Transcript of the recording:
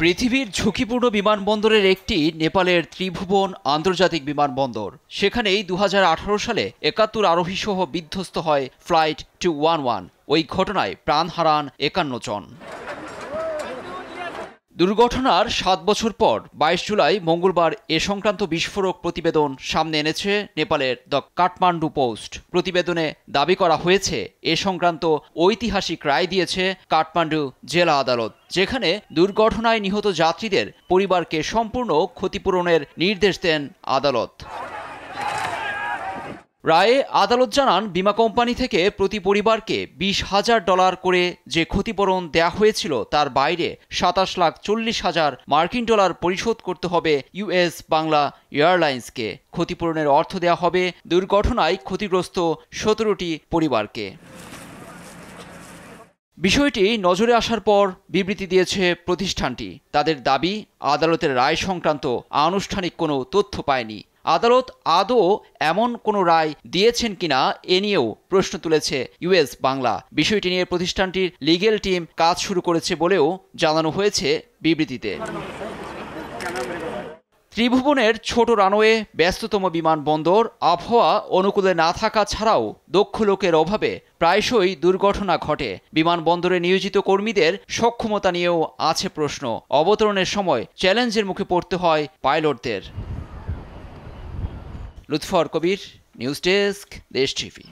পৃথিবীর ঝুঁকিপূর্ণ বিমানবন্দরের একটি নেপালের ত্রিভুবন আন্তর্জাতিক বিমানবন্দর। সেখানেই 2018 সালে 71 আরোহী সহ বিধ্বস্ত হয় ফ্লাইট 211। ওই ঘটনায় প্রাণ হারান 51 জন। দুর্ঘটনার 7 বছর পর 22 জুলাই মঙ্গলবার এ সংক্রান্ত বিস্ফোরক প্রতিবেদন সামনে এনেছে নেপালের দ্য কাঠমান্ডু পোস্ট। প্রতিবেদনে দাবি করা হয়েছে, এ সংক্রান্ত ঐতিহাসিক রায় দিয়েছে কাঠমান্ডু জেলা আদালত, যেখানে দুর্ঘটনায় নিহত যাত্রীদের পরিবারকে সম্পূর্ণ ক্ষতিপূরণের নির্দেশ দেন আদালত। রায়ে আদালত জানান, বিমা কোম্পানি থেকে প্রতি পরিবারকে $20,000 করে যে ক্ষতিপূরণ দেয়া হয়েছিল, তার বাইরে $27,40,000 পরিশোধ করতে হবে ইউএস বাংলা এয়ারলাইন্সকে। ক্ষতিপূরণের অর্থ দেয়া হবে দুর্ঘটনায় ক্ষতিগ্রস্ত 17টি পরিবারকে। বিষয়টি নজরে আসার পর বিবৃতি দিয়েছে প্রতিষ্ঠানটি। তাদের দাবি, আদালতের রায় সংক্রান্ত আনুষ্ঠানিক কোনো তথ্য পায়নি। আদালত আদৌ এমন কোনো রায় দিয়েছেন কিনা এ নিয়েও প্রশ্ন তুলেছে ইউএস বাংলা। বিষয়টি নিয়ে প্রতিষ্ঠানটির লিগ্যাল টিম কাজ শুরু করেছে বলেও জানানো হয়েছে বিবৃতিতে। ত্রিভুবনের ছোট রানওয়ে, ব্যস্ততম বিমানবন্দর, আবহাওয়া অনুকূলে না থাকা ছাড়াও দক্ষ লোকের অভাবে প্রায়শই দুর্ঘটনা ঘটে। বিমানবন্দরে নিয়োজিত কর্মীদের সক্ষমতা নিয়েও আছে প্রশ্ন। অবতরণের সময় চ্যালেঞ্জের মুখে পড়তে হয় পাইলটদের। লুৎফর কবির, নিউজ ডেস্ক, দেশ টিভি।